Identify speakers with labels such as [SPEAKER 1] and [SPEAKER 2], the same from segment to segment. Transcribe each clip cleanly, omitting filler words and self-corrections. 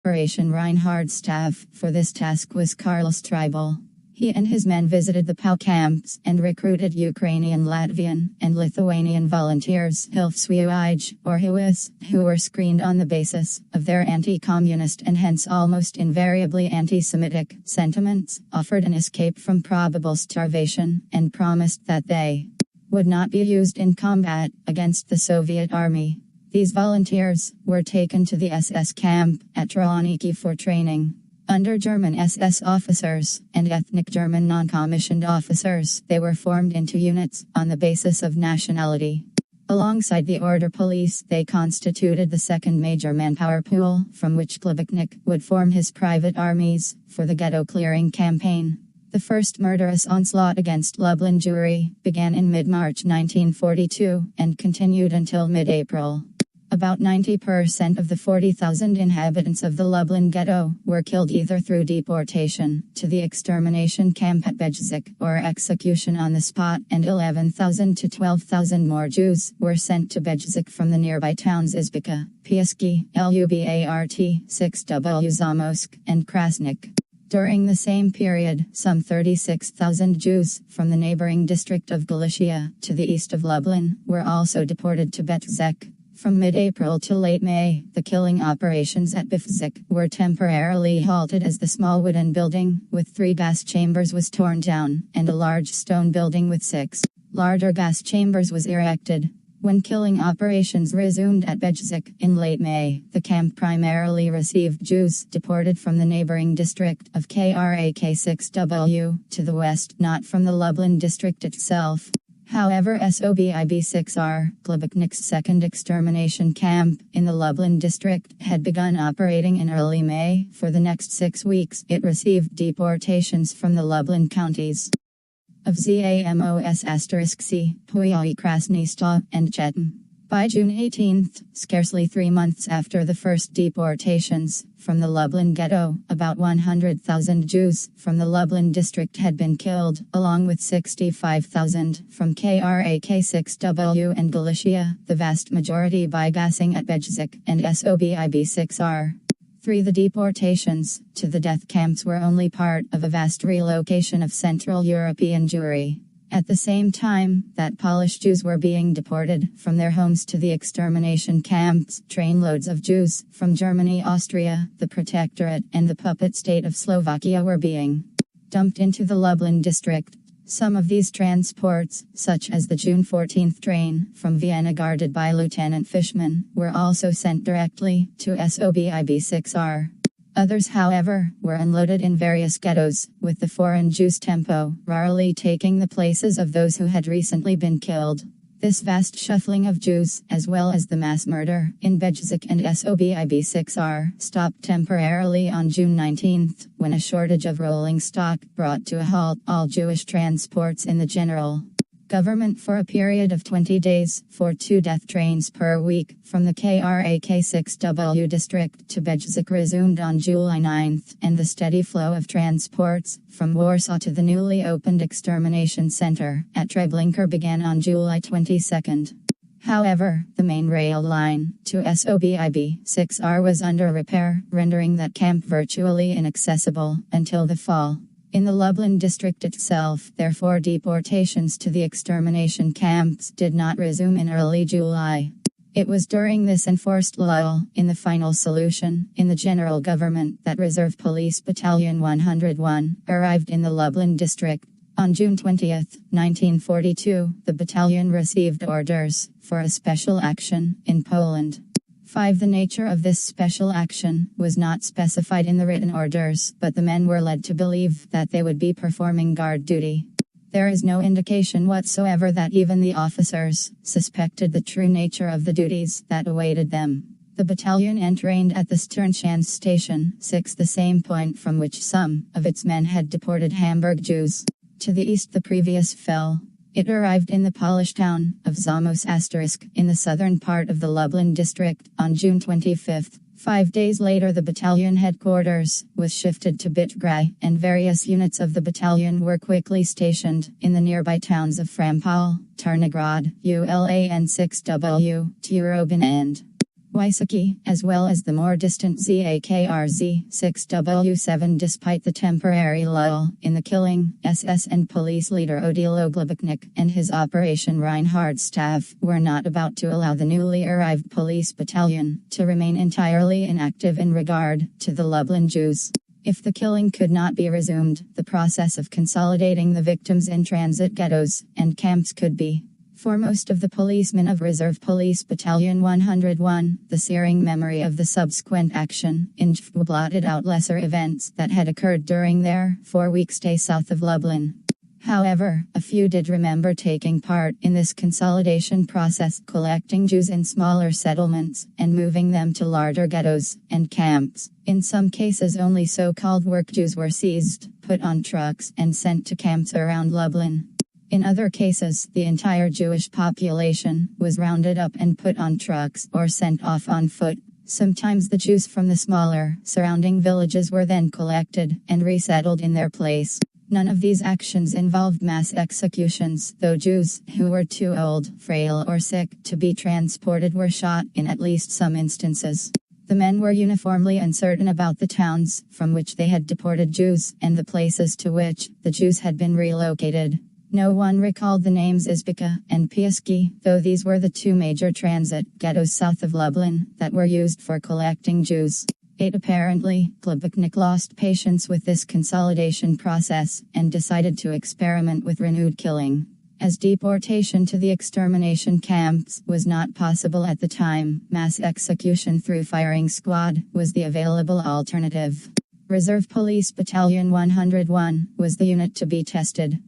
[SPEAKER 1] Operation Reinhardt's staff for this task was Carlos Tribal. He and his men visited the POW camps and recruited Ukrainian, Latvian, and Lithuanian volunteers, Hilfsweij, or HUIS, who were screened on the basis of their anti-communist and hence almost invariably anti-Semitic sentiments, offered an escape from probable starvation, and promised that they would not be used in combat against the Soviet army. These volunteers were taken to the SS camp at Troniki for training. Under German SS officers and ethnic German non-commissioned officers, they were formed into units on the basis of nationality. Alongside the order police, they constituted the second major manpower pool from which Plebeknik would form his private armies for the ghetto clearing campaign. The first murderous onslaught against Lublin Jewry began in mid-March 1942 and continued until mid-April. About 90% of the 40,000 inhabitants of the Lublin ghetto were killed either through deportation to the extermination camp at Bejzik or execution on the spot, and 11,000 to 12,000 more Jews were sent to Bejzik from the nearby towns Izbika, Piaski, Lubart, 6W Zamosk, and Krasnik. During the same period, some 36,000 Jews from the neighboring district of Galicia to the east of Lublin were also deported to Bejzik. From mid-April to late May, the killing operations at Befzik were temporarily halted as the small wooden building with 3 gas chambers was torn down, and a large stone building with 6 larger gas chambers was erected. When killing operations resumed at Bejzik in late May, the camp primarily received Jews deported from the neighboring district of Krak-6W to the west, not from the Lublin district itself. However, SOBIB-6R, Plebeknik's second extermination camp in the Lublin district, had begun operating in early May. For the next 6 weeks, it received deportations from the Lublin counties of ZAMOS*C, Puyi, Krasny Sta, and Chetem. By June 18, scarcely 3 months after the first deportations from the Lublin ghetto, about 100,000 Jews from the Lublin district had been killed, along with 65,000 from Krak-6W and Galicia, the vast majority by gassing at Bejzik and SOBIB-6R. 3. The deportations to the death camps were only part of a vast relocation of Central European Jewry. At the same time that Polish Jews were being deported from their homes to the extermination camps, trainloads of Jews from Germany, Austria, the Protectorate, and the puppet state of Slovakia were being dumped into the Lublin district. Some of these transports, such as the June 14 train from Vienna guarded by Lieutenant Fishman, were also sent directly to SOBIB-6R. Others, however, were unloaded in various ghettos, with the foreign Jews temporarily taking the places of those who had recently been killed. This vast shuffling of Jews, as well as the mass murder in Bejzik and SOBIB-6R, stopped temporarily on June 19, when a shortage of rolling stock brought to a halt all Jewish transports in the general government for a period of 20 days, for 2 death trains per week, from the Krak-6W district to Bejzik resumed on July 9, and the steady flow of transports from Warsaw to the newly opened extermination center at Treblinka began on July 22. However, the main rail line to SOBIB-6R was under repair, rendering that camp virtually inaccessible until the fall. In the Lublin district itself, therefore, deportations to the extermination camps did not resume in early July. It was during this enforced lull in the final solution in the general government that Reserve Police Battalion 101 arrived in the Lublin district. On June 20, 1942, the battalion received orders for a special action in Poland. 5. The nature of this special action was not specified in the written orders, but the men were led to believe that they would be performing guard duty. There is no indication whatsoever that even the officers suspected the true nature of the duties that awaited them. The battalion entrained at the Sternschanze station, 6, the same point from which some of its men had deported Hamburg Jews. To the east the previous fell. It arrived in the Polish town of Zamość in the southern part of the Lublin district on June 25. 5 days later the battalion headquarters was shifted to Bitgrai, and various units of the battalion were quickly stationed in the nearby towns of Frampol, Tarnograd, ULAN 6W, Turobin and Wysocki, as well as the more distant ZAKRZ-6W7. Despite the temporary lull in the killing, SS and police leader Odilo Gluboknik and his Operation Reinhard staff were not about to allow the newly arrived police battalion to remain entirely inactive in regard to the Lublin Jews. If the killing could not be resumed, the process of consolidating the victims in transit ghettos and camps could be. For most of the policemen of Reserve Police Battalion 101, the searing memory of the subsequent action in Jv blotted out lesser events that had occurred during their 4-week stay south of Lublin. However, a few did remember taking part in this consolidation process, collecting Jews in smaller settlements and moving them to larger ghettos and camps. In some cases, only so-called work Jews were seized, put on trucks, and sent to camps around Lublin. In other cases, the entire Jewish population was rounded up and put on trucks or sent off on foot. Sometimes the Jews from the smaller, surrounding villages were then collected and resettled in their place. None of these actions involved mass executions, though Jews who were too old, frail, or sick to be transported were shot in at least some instances. The men were uniformly uncertain about the towns from which they had deported Jews and the places to which the Jews had been relocated. No one recalled the names Izbica and Piaski, though these were the two major transit ghettos south of Lublin that were used for collecting Jews. Apparently, Gluboknik lost patience with this consolidation process and decided to experiment with renewed killing. As deportation to the extermination camps was not possible at the time, mass execution through firing squad was the available alternative. Reserve Police Battalion 101 was the unit to be tested.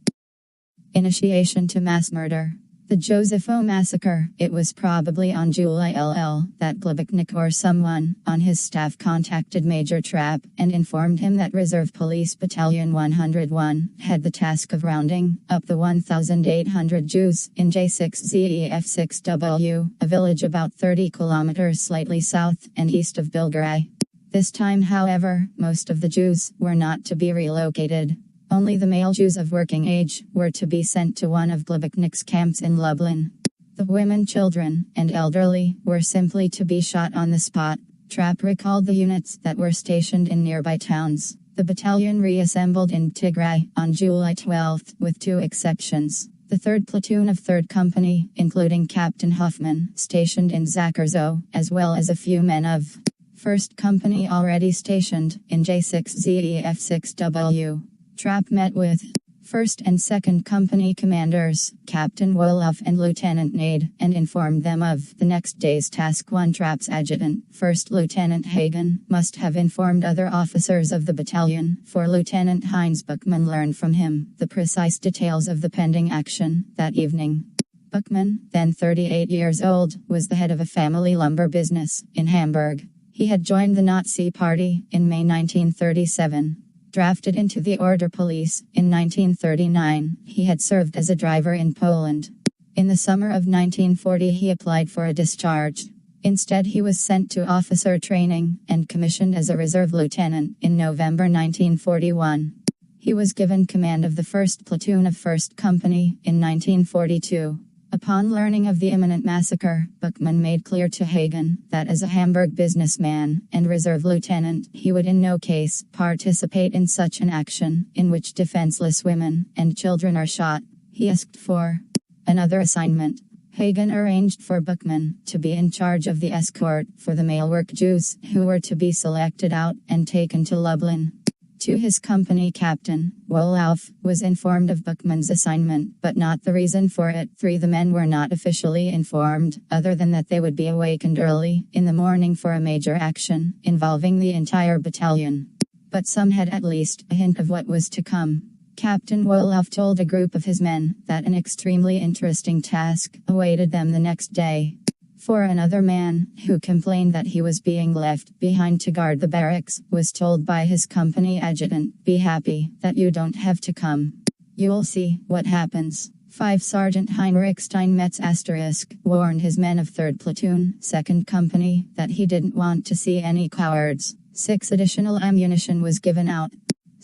[SPEAKER 1] Initiation to mass murder. The Joseph O. massacre. It was probably on July 11 that Gluboknik or someone on his staff contacted Major Trapp and informed him that Reserve Police Battalion 101 had the task of rounding up the 1,800 Jews in J6ZEF6W, a village about 30 kilometers slightly south and east of Belgrade. This time, however, most of the Jews were not to be relocated. Only the male Jews of working age were to be sent to one of Gluboknik's camps in Lublin. The women, children, and elderly were simply to be shot on the spot. Trapp recalled the units that were stationed in nearby towns. The battalion reassembled in Tigray on July 12, with two exceptions. The 3rd Platoon of 3rd Company, including Captain Hoffman, stationed in Zakarzo, as well as a few men of 1st Company already stationed in J6ZEF6W. Trapp met with 1st and 2nd Company commanders, Captain Wolof and Lieutenant Nade, and informed them of the next day's task. One Trapp's adjutant, 1st Lieutenant Hagen, must have informed other officers of the battalion, for Lieutenant Heinz Buchmann learned from him the precise details of the pending action that evening. Buchmann, then 38 years old, was the head of a family lumber business in Hamburg. He had joined the Nazi Party in May 1937. Drafted into the Order Police in 1939, he had served as a driver in Poland. In the summer of 1940 he applied for a discharge. Instead he was sent to officer training and commissioned as a reserve lieutenant in November 1941. He was given command of the 1st Platoon of 1st Company in 1942. Upon learning of the imminent massacre, Buchmann made clear to Hagen that as a Hamburg businessman and reserve lieutenant, he would in no case participate in such an action in which defenseless women and children are shot. He asked for another assignment. Hagen arranged for Buchmann to be in charge of the escort for the male work Jews who were to be selected out and taken to Lublin. To his company captain, Wolof, was informed of Buchmann's assignment, but not the reason for it. The men were not officially informed, other than that they would be awakened early in the morning for a major action involving the entire battalion. But some had at least a hint of what was to come. Captain Wolof told a group of his men that an extremely interesting task awaited them the next day. For another man, who complained that he was being left behind to guard the barracks, was told by his company adjutant, "Be happy that you don't have to come. You'll see what happens." 5 Sergeant Heinrich Steinmetz * warned his men of 3rd Platoon, 2nd Company, that he didn't want to see any cowards. 6 additional ammunition was given out.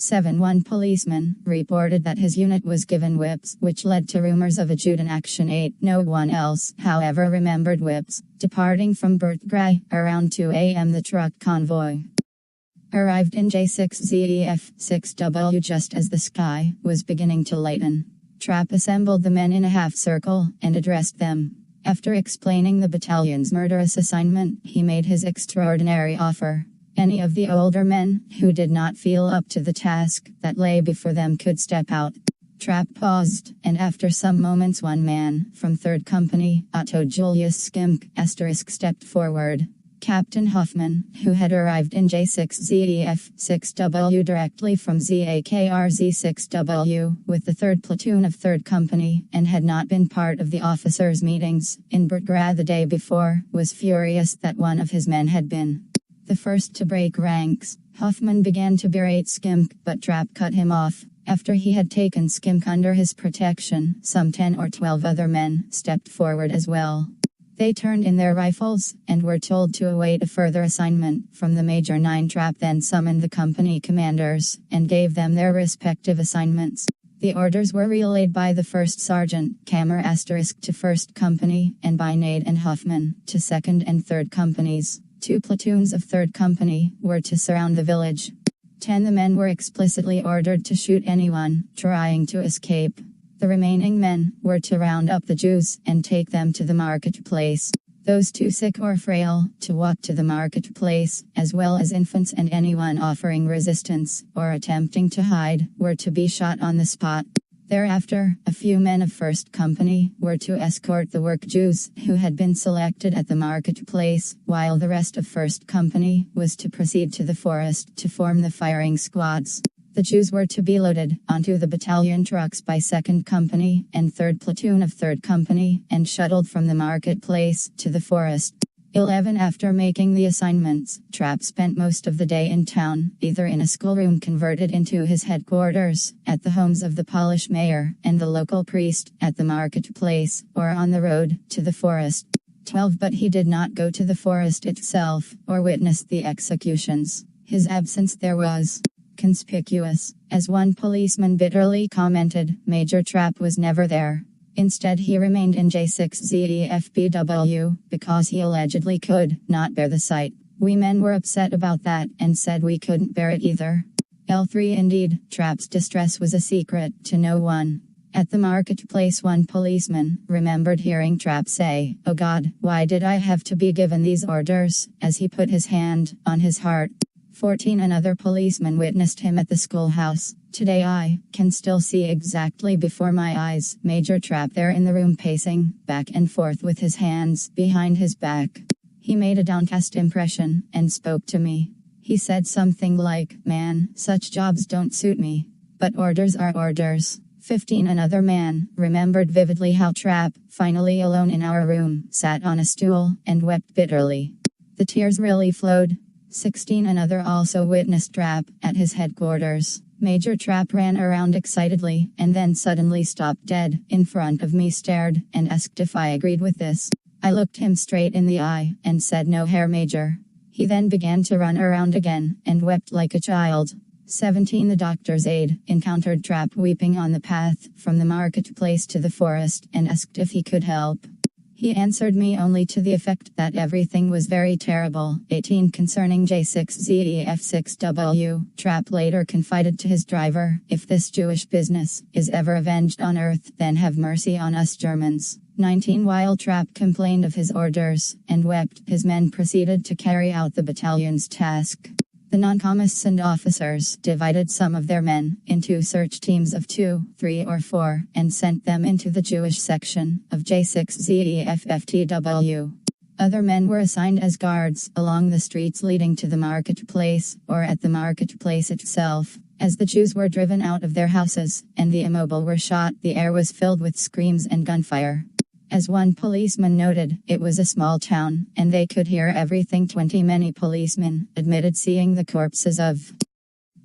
[SPEAKER 1] 7-1 policeman reported that his unit was given whips, which led to rumors of a Judan Action 8. No one else, however, remembered whips. Departing from Bertgray, around 2 a.m. the truck convoy arrived in J6ZEF6W just as the sky was beginning to lighten. Trapp assembled the men in a half circle and addressed them. After explaining the battalion's murderous assignment, he made his extraordinary offer. Any of the older men who did not feel up to the task that lay before them could step out. Trapp paused, and after some moments one man from 3rd Company, Otto Julius Skimk, stepped forward. Captain Hoffman, who had arrived in J6ZEF6W directly from ZAKRZ6W with the 3rd Platoon of 3rd Company and had not been part of the officers' meetings in Bertgray the day before, was furious that one of his men had been the first to break ranks. Hoffman began to berate Skimk, but Trapp cut him off. After he had taken Skimk under his protection, some 10 or 12 other men stepped forward as well. They turned in their rifles, and were told to await a further assignment from the Major. 9 Trapp then summoned the company commanders, and gave them their respective assignments. The orders were relayed by the 1st Sergeant, Kammer * to 1st Company, and by Nade and Hoffman, to 2nd and 3rd Companies. 2 platoons of 3rd Company were to surround the village. 10 the men were explicitly ordered to shoot anyone trying to escape. The remaining men were to round up the Jews and take them to the marketplace. Those too sick or frail to walk to the marketplace, as well as infants and anyone offering resistance or attempting to hide, were to be shot on the spot. Thereafter, a few men of 1st Company were to escort the work Jews who had been selected at the marketplace, while the rest of 1st Company was to proceed to the forest to form the firing squads. The Jews were to be loaded onto the battalion trucks by 2nd Company and 3rd Platoon of 3rd Company and shuttled from the marketplace to the forest. 11 After making the assignments, Trapp spent most of the day in town, either in a schoolroom converted into his headquarters, at the homes of the Polish mayor and the local priest, at the marketplace, or on the road to the forest. 12 But he did not go to the forest itself, or witness the executions. His absence there was conspicuous. As one policeman bitterly commented, Major Trapp was never there. Instead he remained in J6ZEFBW, because he allegedly could not bear the sight. We men were upset about that, and said we couldn't bear it either. L3 Indeed, Trapp's distress was a secret to no one. At the marketplace one policeman remembered hearing Trapp say, "Oh God, why did I have to be given these orders?" as he put his hand on his heart. 14 Another policeman witnessed him at the schoolhouse. "Today I can still see exactly before my eyes Major Trapp there in the room pacing back and forth with his hands behind his back. He made a downcast impression and spoke to me. He said something like, 'Man, such jobs don't suit me. But orders are orders.'" 15 Another man remembered vividly how Trapp, finally alone in our room, sat on a stool and wept bitterly. The tears really flowed. 16 Another also witnessed Trapp at his headquarters. Major Trapp ran around excitedly, and then suddenly stopped dead in front of me, stared, and asked if I agreed with this. I looked him straight in the eye, and said, "No, Herr Major." He then began to run around again, and wept like a child. 17 The doctor's aide encountered Trapp weeping on the path from the marketplace to the forest, and asked if he could help. He answered me only to the effect that everything was very terrible. 18 Concerning J6ZEF6W, Trapp later confided to his driver, "If this Jewish business is ever avenged on earth, then have mercy on us Germans." 19 While Trapp complained of his orders, and wept, his men proceeded to carry out the battalion's task. The non-commissioned officers divided some of their men into search teams of 2, 3 or 4, and sent them into the Jewish section of J6ZEFFTW. Other men were assigned as guards along the streets leading to the marketplace, or at the marketplace itself. As the Jews were driven out of their houses, and the immobile were shot, the air was filled with screams and gunfire. As one policeman noted, it was a small town, and they could hear everything. 20 Many policemen admitted seeing the corpses of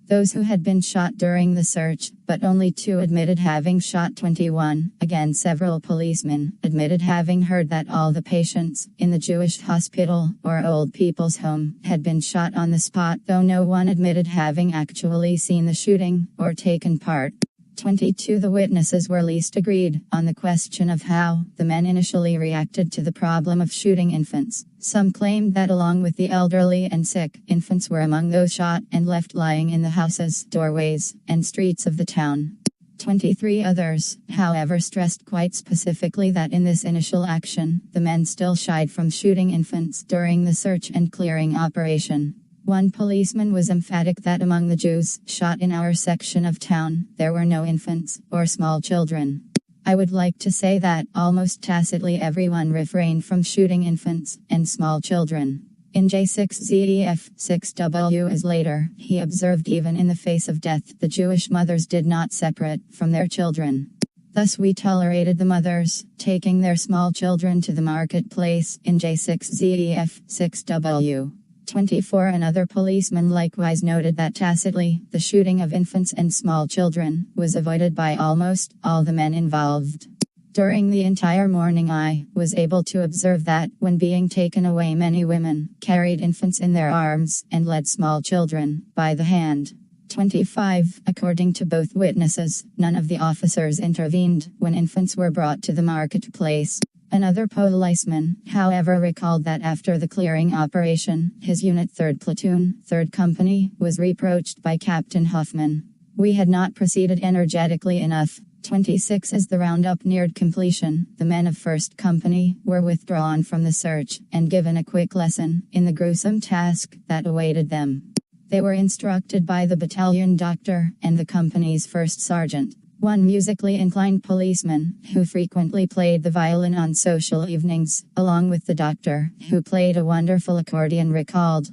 [SPEAKER 1] Those who had been shot during the search, but only 2 admitted having shot 21. Again, several policemen admitted having heard that all the patients in the Jewish hospital or old people's home had been shot on the spot, though no one admitted having actually seen the shooting or taken part. 22. The witnesses were least agreed on the question of how the men initially reacted to the problem of shooting infants. Some claimed that along with the elderly and sick, infants were among those shot and left lying in the houses, doorways, and streets of the town. 23. Others, however, stressed quite specifically that in this initial action, the men still shied from shooting infants during the search and clearing operation. One policeman was emphatic that among the Jews shot in our section of town, there were no infants or small children. I would like to say that almost tacitly everyone refrained from shooting infants and small children. In J6ZEF 6W as later, he observed even in the face of death, the Jewish mothers did not separate from their children. Thus we tolerated the mothers taking their small children to the marketplace in J6ZEF 6W. 24. Another policeman likewise noted that tacitly, the shooting of infants and small children was avoided by almost all the men involved. During the entire morning I was able to observe that, when being taken away, many women carried infants in their arms and led small children by the hand. 25. According to both witnesses, none of the officers intervened when infants were brought to the marketplace. Another policeman, however, recalled that after the clearing operation, his unit 3rd Platoon, 3rd Company, was reproached by Captain Hoffman. We had not proceeded energetically enough. 26. As the roundup neared completion, the men of 1st Company were withdrawn from the search and given a quick lesson in the gruesome task that awaited them. They were instructed by the battalion doctor and the company's 1st sergeant. One musically inclined policeman, who frequently played the violin on social evenings, along with the doctor, who played a wonderful accordion, recalled,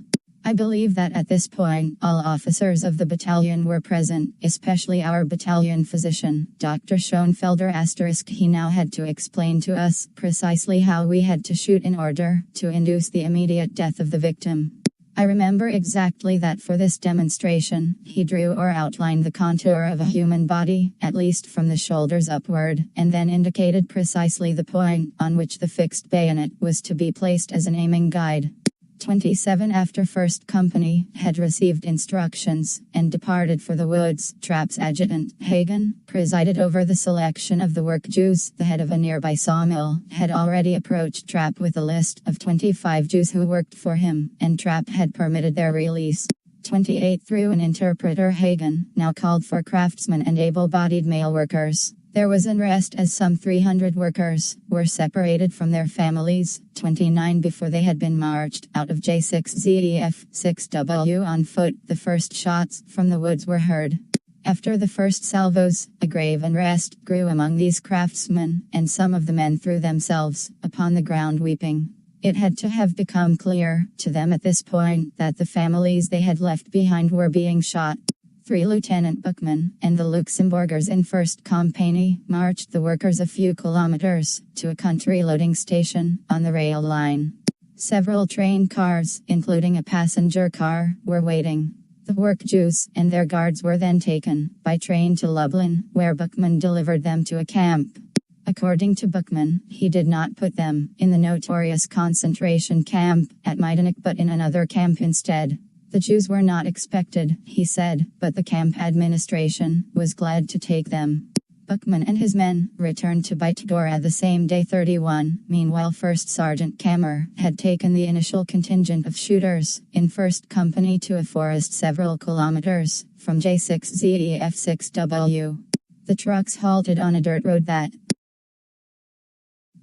[SPEAKER 1] "I believe that at this point, all officers of the battalion were present, especially our battalion physician, Dr. Schoenfelder *. He now had to explain to us precisely how we had to shoot in order to induce the immediate death of the victim. I remember exactly that for this demonstration, he drew or outlined the contour of a human body, at least from the shoulders upward, and then indicated precisely the point on which the fixed bayonet was to be placed as an aiming guide." 27. After 1st Company had received instructions and departed for the woods, Trapp's adjutant, Hagen, presided over the selection of the work Jews. The head of a nearby sawmill had already approached Trapp with a list of 25 Jews who worked for him, and Trapp had permitted their release. 28. Through an interpreter, Hagen now called for craftsmen and able-bodied male workers. There was unrest as some 300 workers were separated from their families. 29. Before they had been marched out of J6ZEF 6W on foot, the first shots from the woods were heard. After the first salvos, a grave unrest grew among these craftsmen, and some of the men threw themselves upon the ground weeping. It had to have become clear to them at this point that the families they had left behind were being shot. 3. Lieutenant Buchmann and the Luxembourgers in 1st Company marched the workers a few kilometers to a country loading station on the rail line. Several train cars, including a passenger car, were waiting. The work Jews and their guards were then taken by train to Lublin, where Buchmann delivered them to a camp. According to Buchmann, he did not put them in the notorious concentration camp at Majdanek but in another camp instead. The Jews were not expected, he said, but the camp administration was glad to take them. Buchmann and his men returned to Bitgora the same day. 31. Meanwhile, 1st Sergeant Kammer had taken the initial contingent of shooters in 1st Company to a forest several kilometers from J6ZEF 6W. The trucks halted on a dirt road that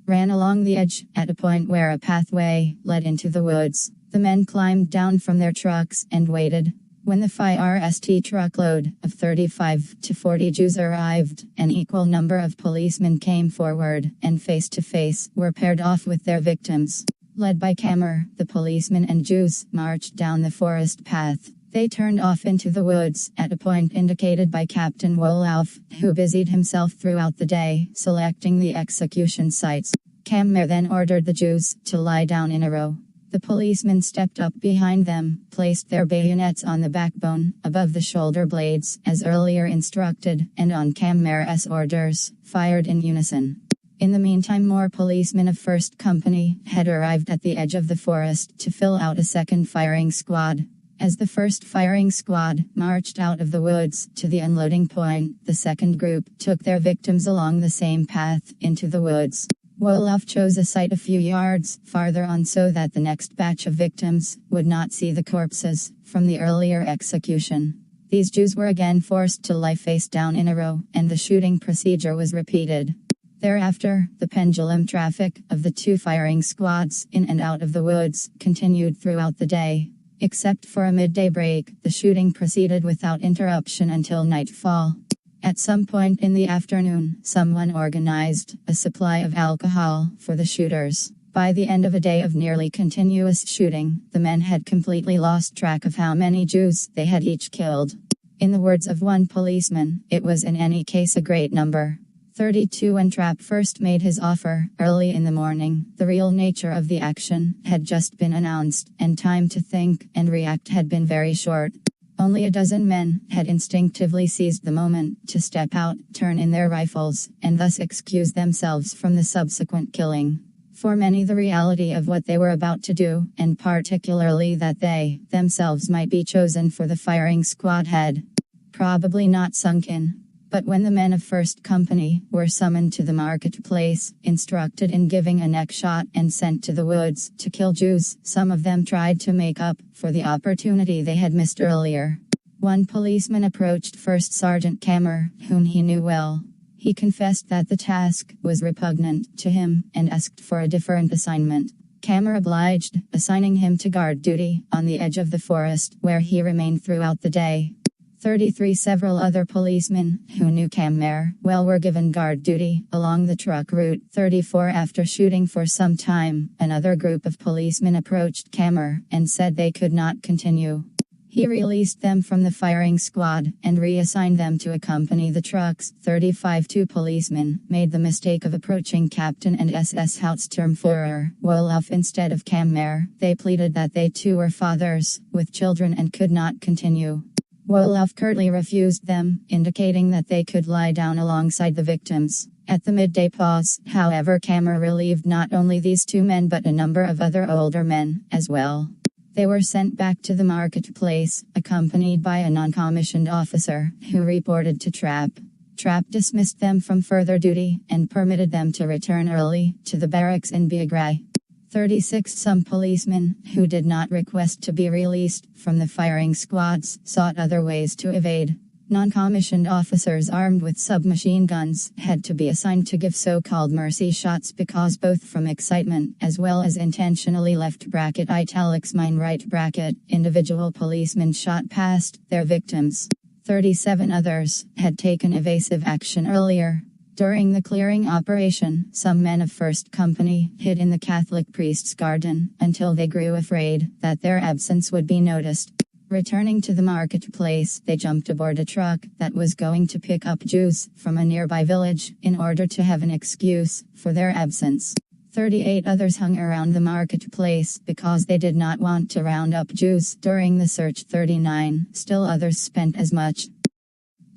[SPEAKER 1] ran along the edge, at a point where a pathway led into the woods. The men climbed down from their trucks and waited. When the first truckload of 35 to 40 Jews arrived, an equal number of policemen came forward and face to face were paired off with their victims. Led by Kammer, the policemen and Jews marched down the forest path. They turned off into the woods at a point indicated by Captain Wolof, who busied himself throughout the day selecting the execution sites. Kammer then ordered the Jews to lie down in a row. The policemen stepped up behind them, placed their bayonets on the backbone, above the shoulder blades, as earlier instructed, and on camera's orders, fired in unison. In the meantime, more policemen of 1st Company had arrived at the edge of the forest to fill out a second firing squad. As the first firing squad marched out of the woods to the unloading point, the second group took their victims along the same path into the woods. Wolof chose a site a few yards farther on so that the next batch of victims would not see the corpses from the earlier execution. These Jews were again forced to lie face down in a row, and the shooting procedure was repeated. Thereafter, the pendulum traffic of the two firing squads in and out of the woods continued throughout the day. Except for a midday break, the shooting proceeded without interruption until nightfall. At some point in the afternoon, someone organized a supply of alcohol for the shooters. By the end of a day of nearly continuous shooting, the men had completely lost track of how many Jews they had each killed. In the words of one policeman, it was in any case a great number. 32. When Trapp first made his offer, early in the morning, the real nature of the action had just been announced, and time to think and react had been very short. Only a dozen men had instinctively seized the moment to step out, turn in their rifles, and thus excuse themselves from the subsequent killing. For many, the reality of what they were about to do, and particularly that they themselves might be chosen for the firing squad, had probably not sunk in. But when the men of 1st Company were summoned to the marketplace, instructed in giving a neck shot, and sent to the woods to kill Jews, some of them tried to make up for the opportunity they had missed earlier. One policeman approached 1st Sergeant Kammer, whom he knew well. He confessed that the task was repugnant to him, and asked for a different assignment. Kammer obliged, assigning him to guard duty on the edge of the forest, where he remained throughout the day. 33. Several other policemen, who knew Kammer well, were given guard duty along the truck route. 34. After shooting for some time, another group of policemen approached Kammer and said they could not continue. He released them from the firing squad and reassigned them to accompany the trucks. 35. Two policemen made the mistake of approaching Captain and SS Hauptsturmführer Wolof instead of Kammer. They pleaded that they too were fathers with children and could not continue. Wolof curtly refused them, indicating that they could lie down alongside the victims. At the midday pause, however, Kammer relieved not only these two men but a number of other older men as well. They were sent back to the marketplace, accompanied by a non-commissioned officer, who reported to Trapp. Trapp dismissed them from further duty, and permitted them to return early to the barracks in Biagrai. 36. Some policemen, who did not request to be released from the firing squads, sought other ways to evade. Non-commissioned officers armed with submachine guns had to be assigned to give so-called mercy shots because both from excitement as well as intentionally left bracket italics mine right bracket, individual policemen shot past their victims. 37. Others had taken evasive action earlier. During the clearing operation, some men of 1st Company hid in the Catholic priest's garden until they grew afraid that their absence would be noticed. Returning to the marketplace, they jumped aboard a truck that was going to pick up Jews from a nearby village in order to have an excuse for their absence. 38. Others hung around the marketplace because they did not want to round up Jews during the search. 39. Still others spent as much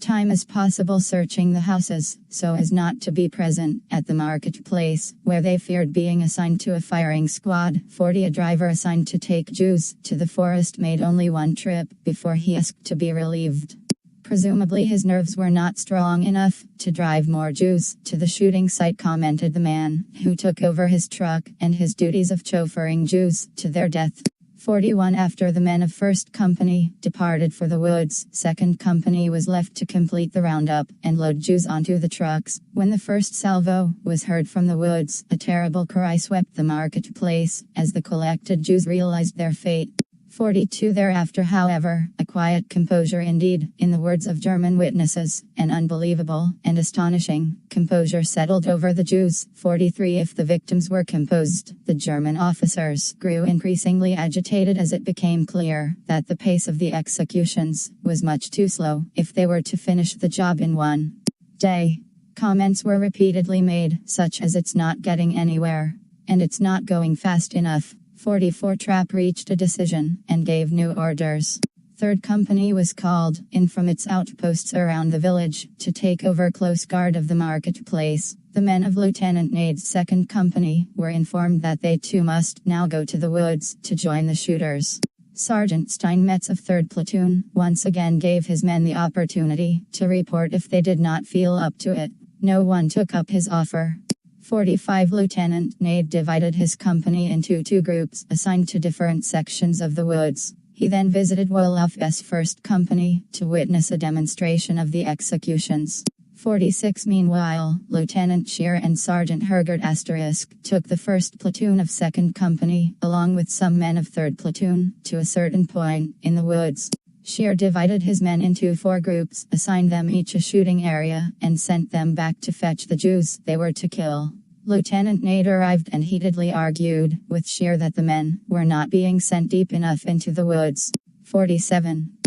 [SPEAKER 1] time as possible searching the houses, so as not to be present at the marketplace, where they feared being assigned to a firing squad. 40. A driver assigned to take Jews to the forest made only one trip before he asked to be relieved. Presumably his nerves were not strong enough to drive more Jews to the shooting site, commented the man who took over his truck and his duties of chauffeuring Jews to their death. 41. After the men of 1st Company departed for the woods, 2nd Company was left to complete the roundup and load Jews onto the trucks. When the first salvo was heard from the woods, a terrible cry swept the marketplace as the collected Jews realized their fate. 42. Thereafter, however, a quiet composure indeed, in the words of German witnesses, an unbelievable and astonishing composure settled over the Jews. 43. If the victims were composed, the German officers grew increasingly agitated as it became clear that the pace of the executions was much too slow if they were to finish the job in one day. Comments were repeatedly made, such as "it's not getting anywhere," and "it's not going fast enough." 44 Trap reached a decision and gave new orders. Third Company was called in from its outposts around the village to take over close guard of the marketplace. The men of Lieutenant Nade's Second Company were informed that they too must now go to the woods to join the shooters. Sergeant Steinmetz of 3rd Platoon once again gave his men the opportunity to report if they did not feel up to it. No one took up his offer. 45 Lieutenant Nade divided his company into 2 groups assigned to different sections of the woods. He then visited Wolof's 1st Company to witness a demonstration of the executions. 46 Meanwhile, Lieutenant Shear and Sergeant Hergert * took the 1st Platoon of 2nd Company, along with some men of 3rd Platoon, to a certain point in the woods. Shear divided his men into 4 groups, assigned them each a shooting area, and sent them back to fetch the Jews they were to kill. Lieutenant Nade arrived and heatedly argued with Shear that the men were not being sent deep enough into the woods. 47.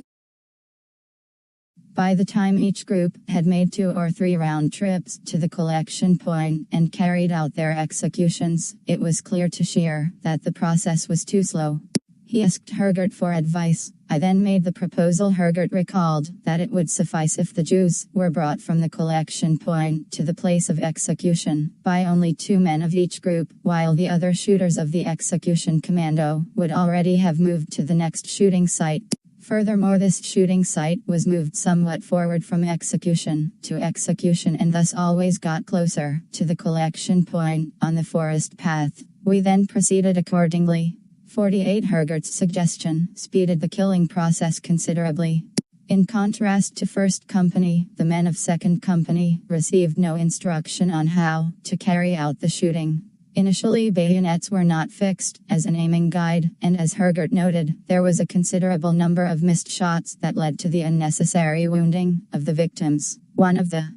[SPEAKER 1] By the time each group had made 2 or 3 round trips to the collection point and carried out their executions, it was clear to Shear that the process was too slow. He asked Hergert for advice. I then made the proposal. Hergert recalled that it would suffice if the Jews were brought from the collection point to the place of execution by only 2 men of each group, while the other shooters of the execution commando would already have moved to the next shooting site. Furthermore, this shooting site was moved somewhat forward from execution to execution and thus always got closer to the collection point on the forest path. We then proceeded accordingly. 48 Hergert's suggestion speeded the killing process considerably. In contrast to 1st Company, the men of 2nd Company received no instruction on how to carry out the shooting. Initially, bayonets were not fixed as an aiming guide, and as Hergert noted, there was a considerable number of missed shots that led to the unnecessary wounding of the victims. One of the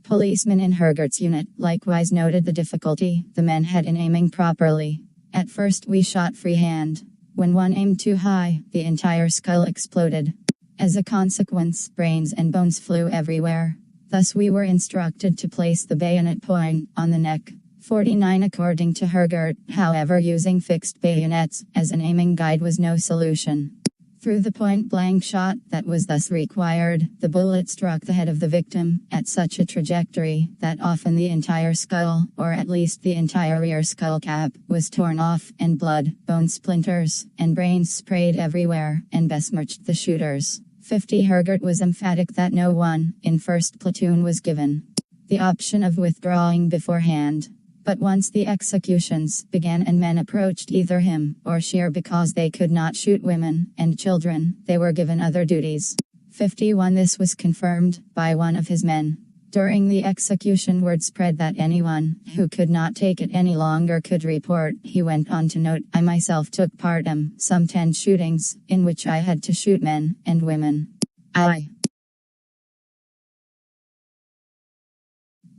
[SPEAKER 1] policemen in Hergert's unit likewise noted the difficulty the men had in aiming properly. At first we shot freehand. When one aimed too high, the entire skull exploded. As a consequence, brains and bones flew everywhere. Thus we were instructed to place the bayonet point on the neck. 49 According to Hergert, however, using fixed bayonets as an aiming guide was no solution. Through the point-blank shot that was thus required, the bullet struck the head of the victim at such a trajectory that often the entire skull, or at least the entire rear skull cap, was torn off, and blood, bone splinters, and brains sprayed everywhere, and besmirched the shooters. 50 Hergert was emphatic that no one in 1st Platoon was given the option of withdrawing beforehand. But once the executions began and men approached either him or Shear because they could not shoot women and children, they were given other duties. 51 This was confirmed by one of his men. During the execution, word spread that anyone who could not take it any longer could report. He went on to note, I myself took part in some 10 shootings, in which I had to shoot men and women. I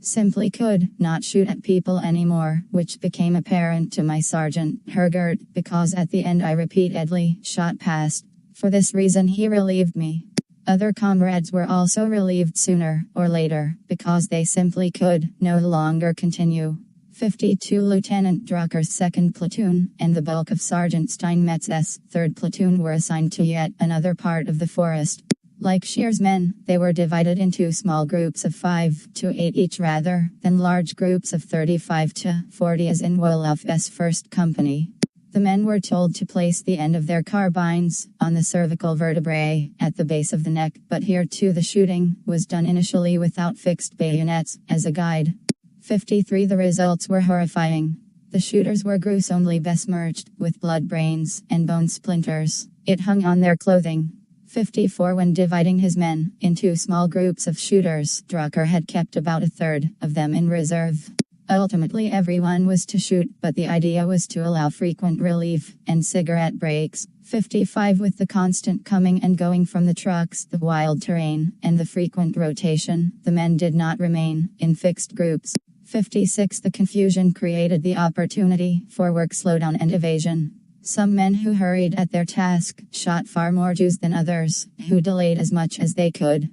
[SPEAKER 1] simply could not shoot at people anymore, which became apparent to my sergeant, Hergert, because at the end I repeatedly shot past. For this reason he relieved me. Other comrades were also relieved sooner or later, because they simply could no longer continue. 52 Lieutenant Drucker's 2nd Platoon, and the bulk of Sergeant Steinmetz's 3rd Platoon were assigned to yet another part of the forest. Like Shear's men, they were divided into small groups of 5 to 8 each rather than large groups of 35 to 40 as in Wolof's 1st Company. The men were told to place the end of their carbines on the cervical vertebrae at the base of the neck, but here too the shooting was done initially without fixed bayonets as a guide. 53 The results were horrifying. The shooters were gruesomely besmirched with blood, brains, and bone splinters. It hung on their clothing. 54 When dividing his men into small groups of shooters, Drucker had kept about a third of them in reserve. Ultimately everyone was to shoot, but the idea was to allow frequent relief and cigarette breaks. 55 With the constant coming and going from the trucks, the wild terrain, and the frequent rotation, the men did not remain in fixed groups. 56 The confusion created the opportunity for work slowdown and evasion. Some men who hurried at their task shot far more Jews than others, who delayed as much as they could.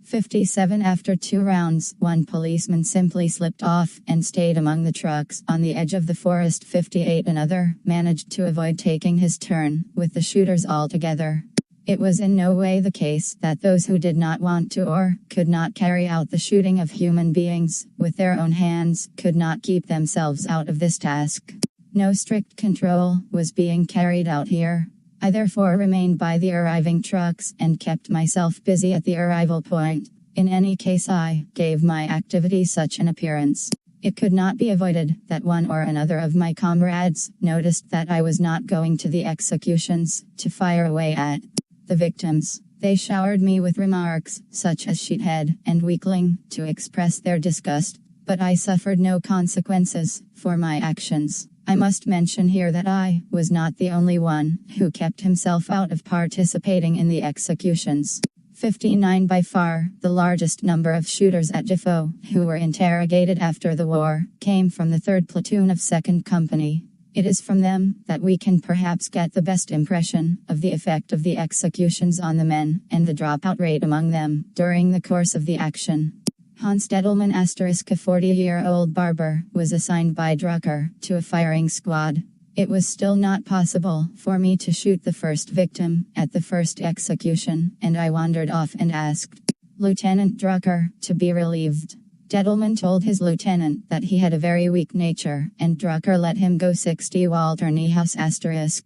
[SPEAKER 1] 57 After 2 rounds, one policeman simply slipped off and stayed among the trucks on the edge of the forest. 58 Another managed to avoid taking his turn with the shooters altogether. It was in no way the case that those who did not want to or could not carry out the shooting of human beings with their own hands could not keep themselves out of this task. No strict control was being carried out here. I therefore remained by the arriving trucks and kept myself busy at the arrival point. In any case, I gave my activity such an appearance. It could not be avoided that one or another of my comrades noticed that I was not going to the executions to fire away at the victims. They showered me with remarks, such as sheethead and weakling, to express their disgust, but I suffered no consequences for my actions. I must mention here that I was not the only one who kept himself out of participating in the executions. 59 By far, the largest number of shooters at Defo, who were interrogated after the war, came from the 3rd Platoon of 2nd Company. It is from them that we can perhaps get the best impression of the effect of the executions on the men, and the dropout rate among them, during the course of the action. Hans Dettelmann *, a 40-year-old barber, was assigned by Drucker to a firing squad. It was still not possible for me to shoot the first victim at the first execution, and I wandered off and asked Lieutenant Drucker to be relieved. Dettelmann told his lieutenant that he had a very weak nature, and Drucker let him go. 60 Walter Niehaus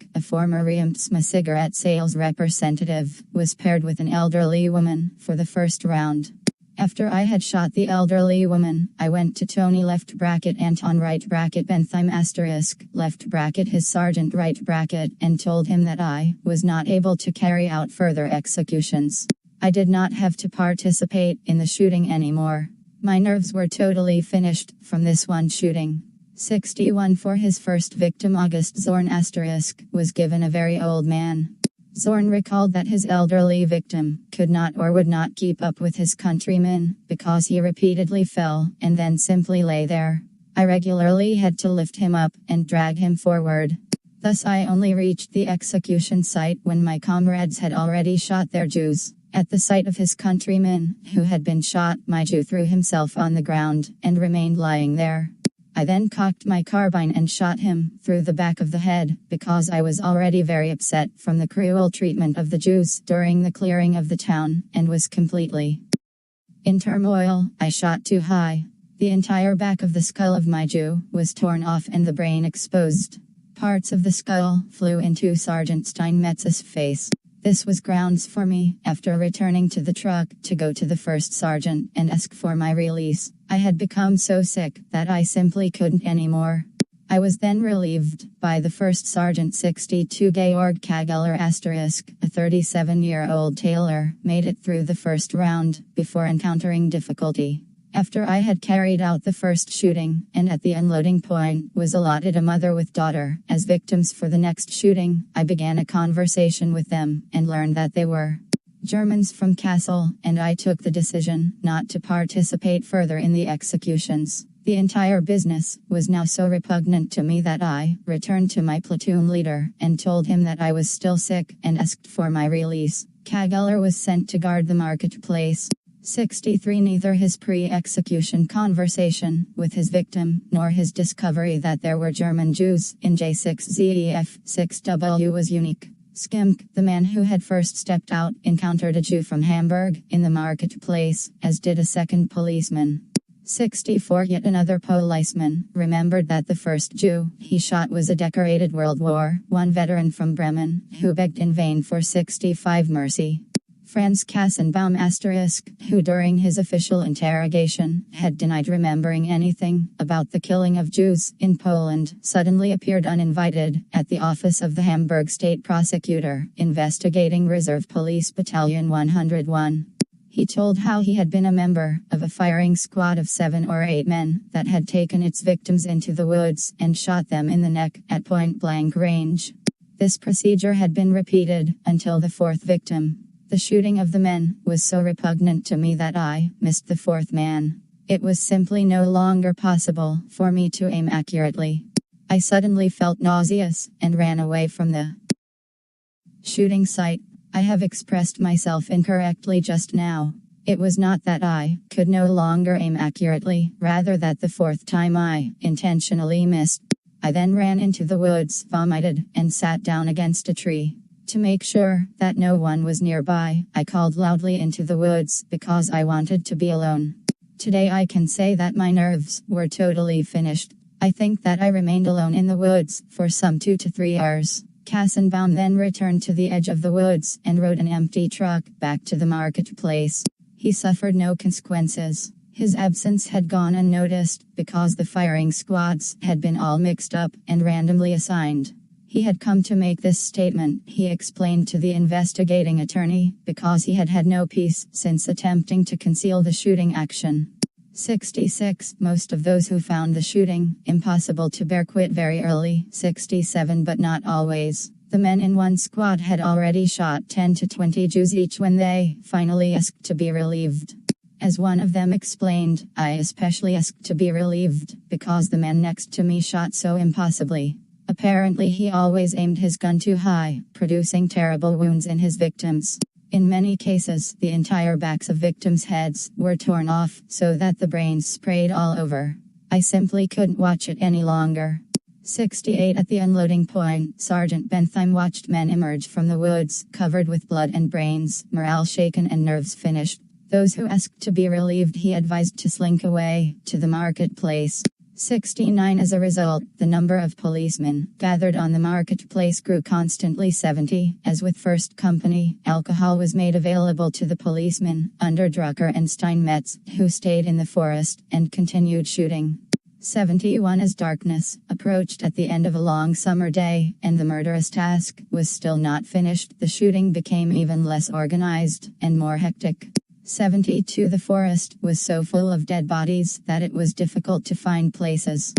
[SPEAKER 1] *, a former Riemsma cigarette sales representative, was paired with an elderly woman for the first round. After I had shot the elderly woman, I went to Tony Anton Bentheim *, his sergeant and told him that I was not able to carry out further executions. I did not have to participate in the shooting anymore. My nerves were totally finished from this one shooting. 61 For his first victim, August Zorn * was given a very old man. Zorn recalled that his elderly victim could not or would not keep up with his countrymen because he repeatedly fell and then simply lay there. I regularly had to lift him up and drag him forward. Thus I only reached the execution site when my comrades had already shot their Jews. At the sight of his countrymen who had been shot, my Jew threw himself on the ground and remained lying there. I then cocked my carbine and shot him through the back of the head, because I was already very upset from the cruel treatment of the Jews during the clearing of the town, and was completely in turmoil. I shot too high. The entire back of the skull of my Jew was torn off and the brain exposed. Parts of the skull flew into Sergeant Steinmetz's face. This was grounds for me, after returning to the truck, to go to the first sergeant and ask for my release. I had become so sick that I simply couldn't anymore. I was then relieved by the first sergeant. 62 Georg Kageler *, a 37-year-old tailor, made it through the first round before encountering difficulty. After I had carried out the first shooting, and at the unloading point was allotted a mother with daughter as victims for the next shooting, I began a conversation with them, and learned that they were Germans from Kassel, and I took the decision not to participate further in the executions. The entire business was now so repugnant to me that I returned to my platoon leader, and told him that I was still sick, and asked for my release. Kageler was sent to guard the marketplace. 63 Neither his pre-execution conversation with his victim, nor his discovery that there were German Jews in J6ZEF6W was unique. Skimk, the man who had first stepped out, encountered a Jew from Hamburg in the marketplace, as did a second policeman. 64 Yet another policeman remembered that the first Jew he shot was a decorated World War I veteran from Bremen, who begged in vain for 65 mercy. Franz Kassenbaum *, who during his official interrogation had denied remembering anything about the killing of Jews in Poland, suddenly appeared uninvited at the office of the Hamburg State Prosecutor, investigating Reserve Police Battalion 101. He told how he had been a member of a firing squad of 7 or 8 men that had taken its victims into the woods and shot them in the neck at point-blank range. This procedure had been repeated until the 4th victim. The shooting of the men was so repugnant to me that I missed the 4th man. It was simply no longer possible for me to aim accurately. I suddenly felt nauseous and ran away from the shooting site. I have expressed myself incorrectly just now. It was not that I could no longer aim accurately, rather that the fourth time I intentionally missed. I then ran into the woods, vomited, and sat down against a tree. To make sure that no one was nearby, I called loudly into the woods because I wanted to be alone. Today I can say that my nerves were totally finished. I think that I remained alone in the woods for some 2 to 3 hours. Kassenbaum then returned to the edge of the woods and rode an empty truck back to the marketplace. He suffered no consequences. His absence had gone unnoticed because the firing squads had been all mixed up and randomly assigned. He had come to make this statement, he explained to the investigating attorney, because he had had no peace since attempting to conceal the shooting action. 66. Most of those who found the shooting impossible to bear quit very early. 67. But not always. The men in one squad had already shot 10 to 20 Jews each when they finally asked to be relieved. As one of them explained, I especially asked to be relieved because the man next to me shot so impossibly. Apparently he always aimed his gun too high, producing terrible wounds in his victims. In many cases, the entire backs of victims' heads were torn off so that the brains sprayed all over. I simply couldn't watch it any longer. 68. At the unloading point, Sergeant Bentham watched men emerge from the woods, covered with blood and brains, morale shaken and nerves finished. Those who asked to be relieved he advised to slink away to the marketplace. 69. As a result, the number of policemen gathered on the marketplace grew constantly. 70. As with First Company, alcohol was made available to the policemen under Drucker and Steinmetz, who stayed in the forest and continued shooting. 71. As darkness approached at the end of a long summer day, and the murderous task was still not finished, the shooting became even less organized and more hectic. 72. The forest was so full of dead bodies that it was difficult to find places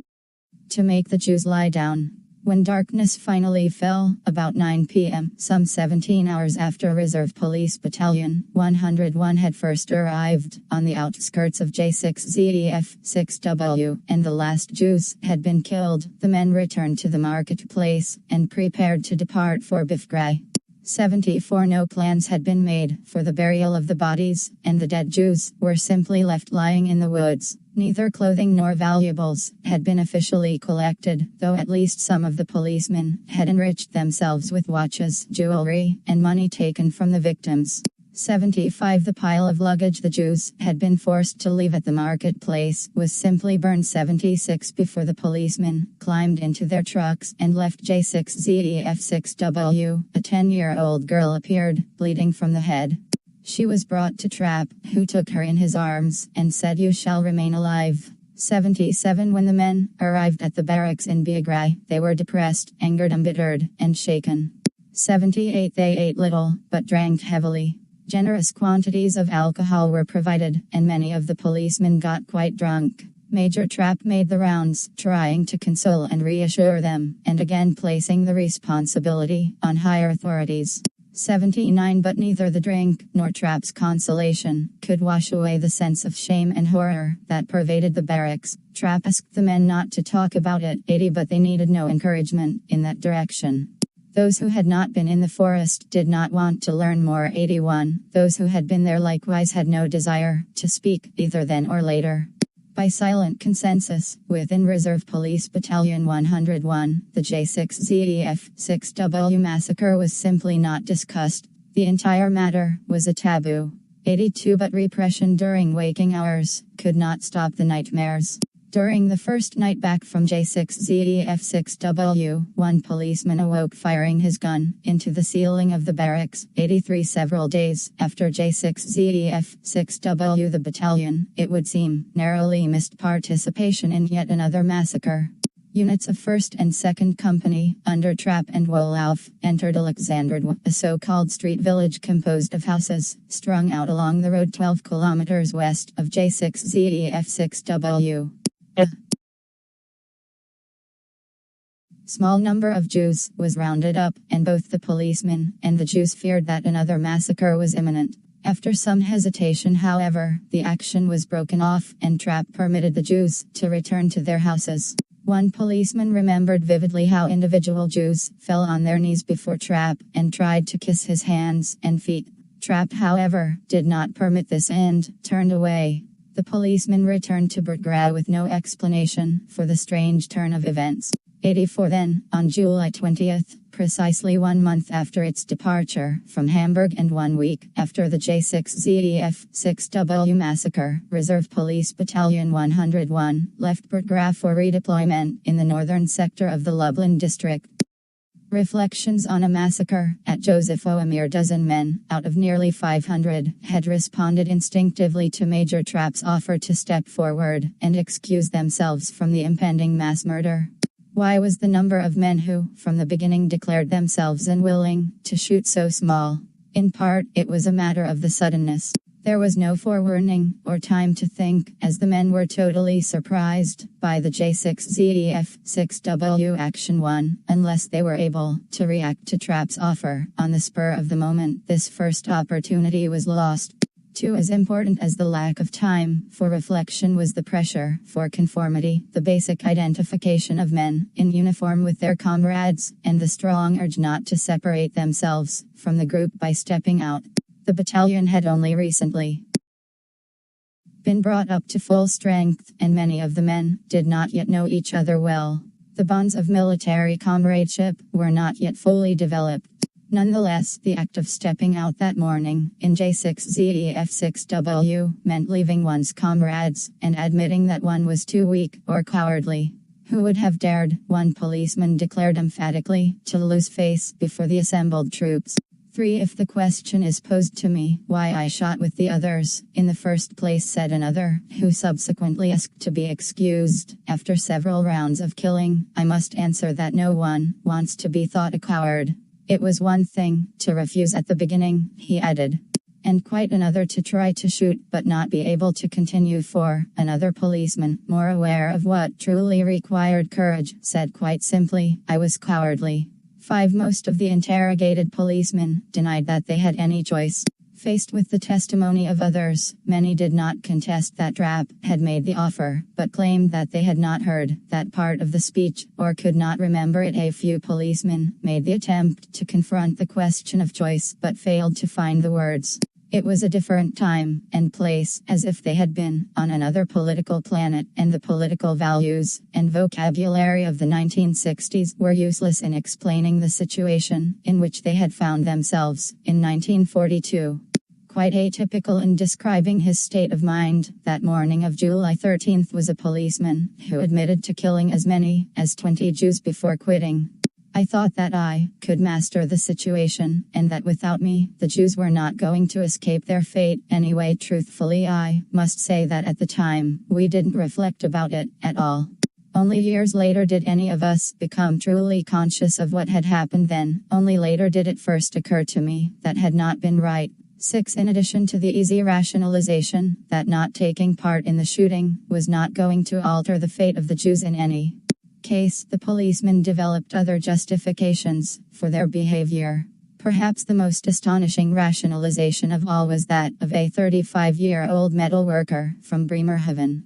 [SPEAKER 1] to make the Jews lie down. When darkness finally fell, about 9 p.m., some 17 hours after Reserve Police Battalion 101 had first arrived on the outskirts of J6ZEF-6W, and the last Jews had been killed, the men returned to the marketplace and prepared to depart for Bifgrai. 74. No plans had been made for the burial of the bodies, and the dead Jews were simply left lying in the woods. Neither clothing nor valuables had been officially collected, though at least some of the policemen had enriched themselves with watches, jewelry, and money taken from the victims. 75. The pile of luggage the Jews had been forced to leave at the marketplace was simply burned. 76. Before the policemen climbed into their trucks and left J6ZEF-6W, a 10-year-old girl appeared, bleeding from the head. She was brought to Trapp, who took her in his arms and said, "You shall remain alive." 77. When the men arrived at the barracks in Bifgrai, they were depressed, angered, embittered, and shaken. 78. They ate little, but drank heavily. Generous quantities of alcohol were provided, and many of the policemen got quite drunk. Major Trapp made the rounds, trying to console and reassure them, and again placing the responsibility on higher authorities. 79. But neither the drink nor Trapp's consolation could wash away the sense of shame and horror that pervaded the barracks. Trapp asked the men not to talk about it. 80. But they needed no encouragement in that direction. Those who had not been in the forest did not want to learn more. 81. Those who had been there likewise had no desire to speak, either then or later. By silent consensus, within Reserve Police Battalion 101, the J6ZEF-6W massacre was simply not discussed. The entire matter was a taboo. 82. But repression during waking hours could not stop the nightmares. During the first night back from J6ZEF-6W, one policeman awoke firing his gun into the ceiling of the barracks. 83. Several days after J6ZEF-6W, the battalion, it would seem, narrowly missed participation in yet another massacre. Units of 1st and 2nd Company, under Trapp and Wolof, entered Alexandrod, a so-called street village composed of houses, strung out along the road 12 kilometers west of J6ZEF-6W. Small number of Jews was rounded up, and both the policemen and the Jews feared that another massacre was imminent. After some hesitation, however, the action was broken off, and Trapp permitted the Jews to return to their houses. One policeman remembered vividly how individual Jews fell on their knees before Trapp and tried to kiss his hands and feet. Trapp, however, did not permit this and turned away. The policeman returned to Belgrade with no explanation for the strange turn of events. 84 Then, on July 20th, precisely 1 month after its departure from Hamburg and 1 week after the J6ZEF-6W massacre, Reserve Police Battalion 101 left Belgrade for redeployment in the northern sector of the Lublin district. Reflections on a massacre at Józsefó. A mere dozen men, out of nearly 500, had responded instinctively to Major Trapp's offer to step forward and excuse themselves from the impending mass murder. Why was the number of men who, from the beginning, declared themselves unwilling to shoot so small? In part, it was a matter of the suddenness. There was no forewarning or time to think, as the men were totally surprised by the J6ZEF-6W Action 1, unless they were able to react to Trapp's offer on the spur of the moment. This first opportunity was lost. 2. As important as the lack of time for reflection was the pressure for conformity, the basic identification of men in uniform with their comrades, and the strong urge not to separate themselves from the group by stepping out. The battalion had only recently been brought up to full strength, and many of the men did not yet know each other well. The bonds of military comradeship were not yet fully developed. Nonetheless, the act of stepping out that morning in J6ZEF-6W meant leaving one's comrades and admitting that one was too weak or cowardly. Who would have dared, one policeman declared emphatically, to lose face before the assembled troops? 3. If the question is posed to me, why I shot with the others, in the first place, said another, who subsequently asked to be excused after several rounds of killing, I must answer that no one wants to be thought a coward. It was one thing to refuse at the beginning, he added, and quite another to try to shoot but not be able to continue. 4. Another policeman, more aware of what truly required courage, said quite simply, I was cowardly. 5. Most of the interrogated policemen denied that they had any choice. Faced with the testimony of others, many did not contest that Trapp had made the offer, but claimed that they had not heard that part of the speech, or could not remember it. A few policemen made the attempt to confront the question of choice, but failed to find the words. It was a different time and place, as if they had been on another political planet, and the political values and vocabulary of the 1960s were useless in explaining the situation in which they had found themselves in 1942. Quite atypical in describing his state of mind, that morning of July 13th was a policeman who admitted to killing as many as 20 Jews before quitting. I thought that I could master the situation, and that without me, the Jews were not going to escape their fate anyway. Truthfully, I must say that at the time, we didn't reflect about it at all. Only years later did any of us become truly conscious of what had happened then. Only later did it first occur to me that had not been right. 6. In addition to the easy rationalization that not taking part in the shooting was not going to alter the fate of the Jews in any case, the policemen developed other justifications for their behavior. Perhaps the most astonishing rationalization of all was that of a 35-year-old metal worker from Bremerhaven.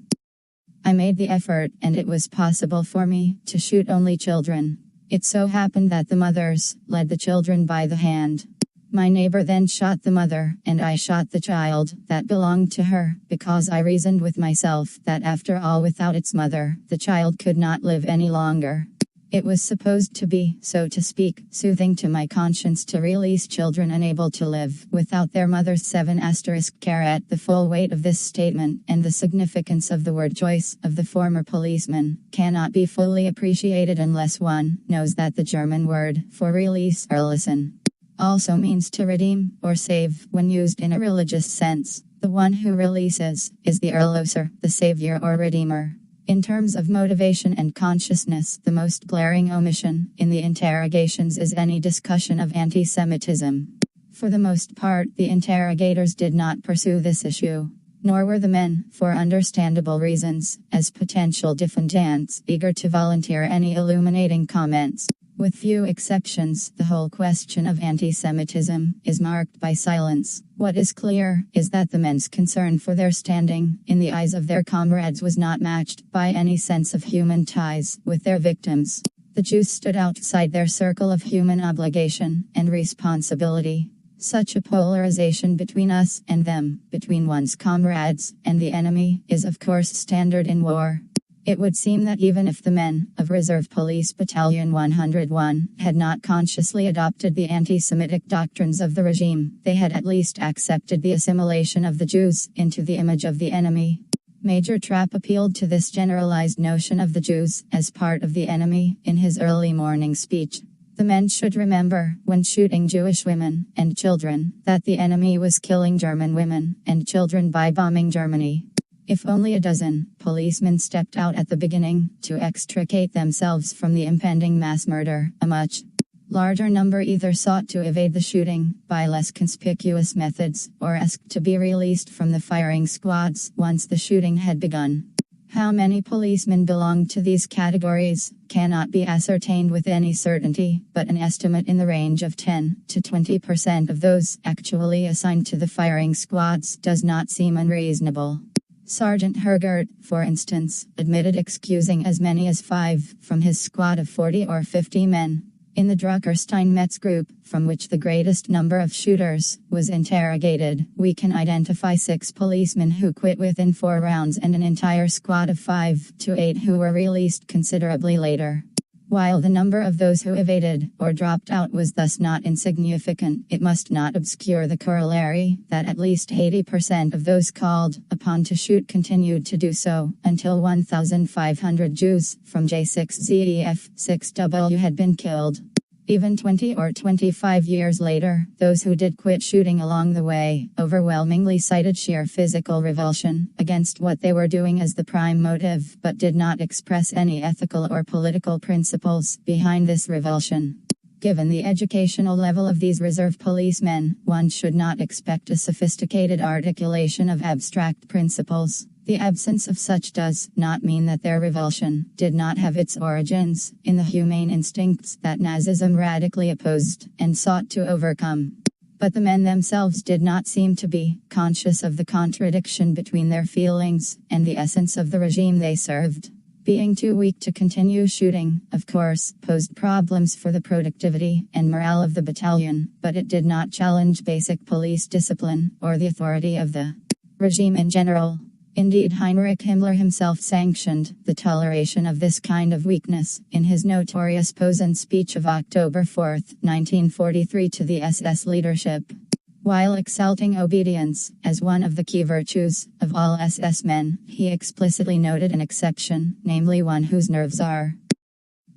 [SPEAKER 1] I made the effort, and it was possible for me to shoot only children. It so happened that the mothers led the children by the hand. My neighbor then shot the mother, and I shot the child that belonged to her, because I reasoned with myself that after all, without its mother, the child could not live any longer. It was supposed to be, so to speak, soothing to my conscience to release children unable to live without their mothers. 7 *. The full weight of this statement, and the significance of the word choice of the former policeman, cannot be fully appreciated unless one knows that the German word for release, erlösen, also means to redeem or save when used in a religious sense. The one who releases is the erlöser, the savior or redeemer. In terms of motivation and consciousness, the most glaring omission in the interrogations is any discussion of anti-Semitism. For the most part, the interrogators did not pursue this issue. Nor were the men, for understandable reasons, as potential defendants, eager to volunteer any illuminating comments. With few exceptions, the whole question of anti-Semitism is marked by silence. What is clear is that the men's concern for their standing in the eyes of their comrades was not matched by any sense of human ties with their victims. The Jews stood outside their circle of human obligation and responsibility. Such a polarization between us and them, between one's comrades and the enemy, is of course standard in war. It would seem that even if the men of Reserve Police Battalion 101 had not consciously adopted the anti-Semitic doctrines of the regime, they had at least accepted the assimilation of the Jews into the image of the enemy. Major Trapp appealed to this generalized notion of the Jews as part of the enemy in his early morning speech. The men should remember, when shooting Jewish women and children, that the enemy was killing German women and children by bombing Germany. If only a dozen policemen stepped out at the beginning to extricate themselves from the impending mass murder, a much larger number either sought to evade the shooting by less conspicuous methods or asked to be released from the firing squads once the shooting had begun. How many policemen belonged to these categories cannot be ascertained with any certainty, but an estimate in the range of 10 to 20% of those actually assigned to the firing squads does not seem unreasonable. Sergeant Hergert, for instance, admitted excusing as many as 5 from his squad of 40 or 50 men. In the Drucker-Steinmetz group, from which the greatest number of shooters was interrogated, we can identify 6 policemen who quit within 4 rounds and an entire squad of 5 to 8 who were released considerably later. While the number of those who evaded or dropped out was thus not insignificant, it must not obscure the corollary that at least 80% of those called upon to shoot continued to do so, until 1,500 Jews from J6ZEF-6W had been killed. Even 20 or 25 years later, those who did quit shooting along the way overwhelmingly cited sheer physical revulsion against what they were doing as the prime motive, but did not express any ethical or political principles behind this revulsion. Given the educational level of these reserve policemen, one should not expect a sophisticated articulation of abstract principles. The absence of such does not mean that their revulsion did not have its origins in the humane instincts that Nazism radically opposed and sought to overcome. But the men themselves did not seem to be conscious of the contradiction between their feelings and the essence of the regime they served. Being too weak to continue shooting, of course, posed problems for the productivity and morale of the battalion, but it did not challenge basic police discipline or the authority of the regime in general. Indeed, Heinrich Himmler himself sanctioned the toleration of this kind of weakness in his notorious Posen speech of October 4, 1943 to the SS leadership. While exalting obedience as one of the key virtues of all SS men, he explicitly noted an exception, namely one whose nerves are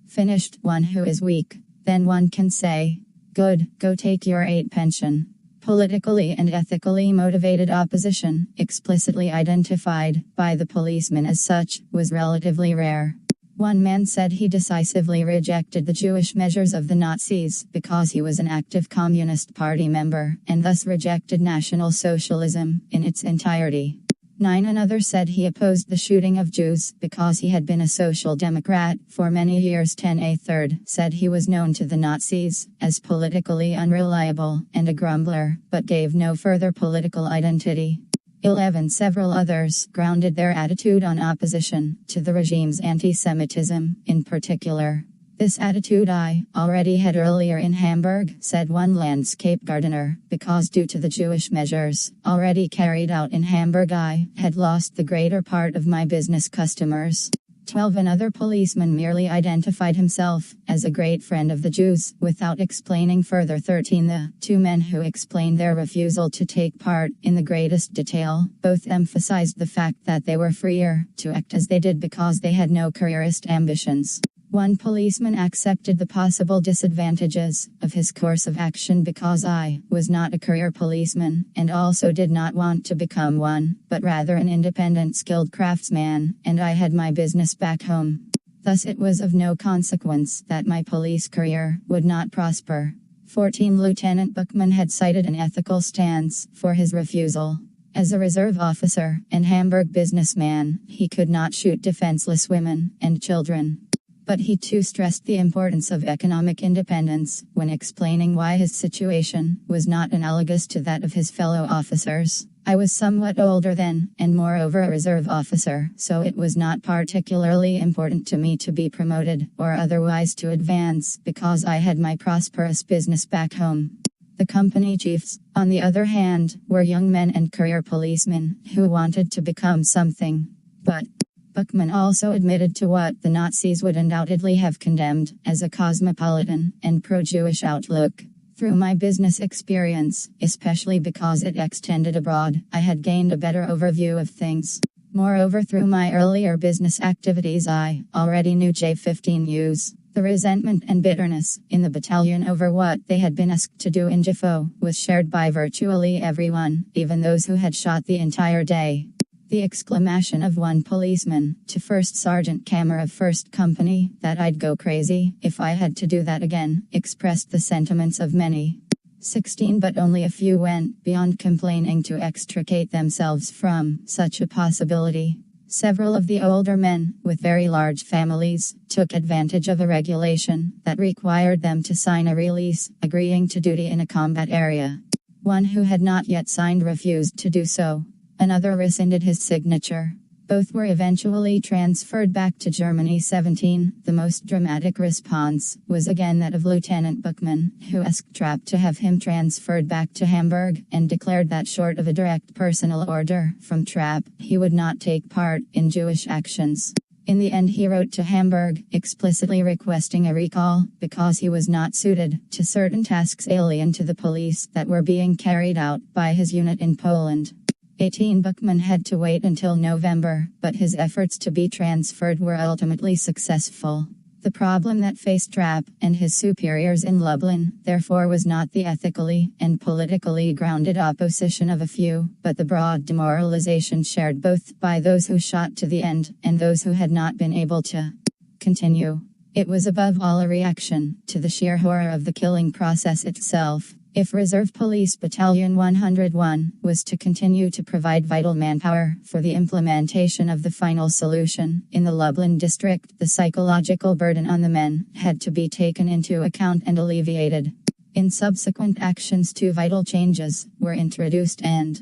[SPEAKER 1] finished, one who is weak. Then one can say, "Good, go take your 8 pension." Politically and ethically motivated opposition, explicitly identified by the policemen as such, was relatively rare. One man said he decisively rejected the Jewish measures of the Nazis because he was an active Communist Party member, and thus rejected National Socialism in its entirety. Another said he opposed the shooting of Jews because he had been a social democrat for many years. A third said he was known to the Nazis as politically unreliable and a grumbler, but gave no further political identity. 11 Several others grounded their attitude on opposition to the regime's anti-Semitism, in particular. This attitude I already had earlier in Hamburg, said one landscape gardener, because due to the Jewish measures already carried out in Hamburg I had lost the greater part of my business customers. 12 Another policeman merely identified himself as a great friend of the Jews, without explaining further. 13 The 2 men who explained their refusal to take part in the greatest detail, both emphasized the fact that they were freer to act as they did because they had no careerist ambitions. One policeman accepted the possible disadvantages of his course of action because I was not a career policeman, and also did not want to become one, but rather an independent skilled craftsman, and I had my business back home. Thus it was of no consequence that my police career would not prosper. 14 Lieutenant Buchmann had cited an ethical stance for his refusal. As a reserve officer and Hamburg businessman, he could not shoot defenseless women and children. But he too stressed the importance of economic independence when explaining why his situation was not analogous to that of his fellow officers. I was somewhat older then, and moreover a reserve officer, so it was not particularly important to me to be promoted or otherwise to advance because I had my prosperous business back home. The company chiefs, on the other hand, were young men and career policemen who wanted to become something. But Buchmann also admitted to what the Nazis would undoubtedly have condemned as a cosmopolitan and pro-Jewish outlook. Through my business experience, especially because it extended abroad, I had gained a better overview of things. Moreover, through my earlier business activities, I already knew J-15Us. The resentment and bitterness in the battalion over what they had been asked to do in Jaffa was shared by virtually everyone, even those who had shot the entire day. The exclamation of one policeman to First Sergeant Kammer of 1st Company that I'd go crazy if I had to do that again expressed the sentiments of many. 16, but only a few went beyond complaining to extricate themselves from such a possibility. Several of the older men, with very large families, took advantage of a regulation that required them to sign a release, agreeing to duty in a combat area. One who had not yet signed refused to do so. Another rescinded his signature. Both were eventually transferred back to Germany. 17. The most dramatic response was again that of Lieutenant Buchmann, who asked Trapp to have him transferred back to Hamburg, and declared that short of a direct personal order from Trapp, he would not take part in Jewish actions. In the end, he wrote to Hamburg, explicitly requesting a recall, because he was not suited to certain tasks alien to the police that were being carried out by his unit in Poland. 18. Buchmann had to wait until November, but his efforts to be transferred were ultimately successful. The problem that faced Trapp and his superiors in Lublin, therefore, was not the ethically and politically grounded opposition of a few, but the broad demoralization shared both by those who shot to the end and those who had not been able to continue. It was above all a reaction to the sheer horror of the killing process itself. If Reserve Police Battalion 101 was to continue to provide vital manpower for the implementation of the final solution in the Lublin district, the psychological burden on the men had to be taken into account and alleviated. In subsequent actions, 2 vital changes were introduced and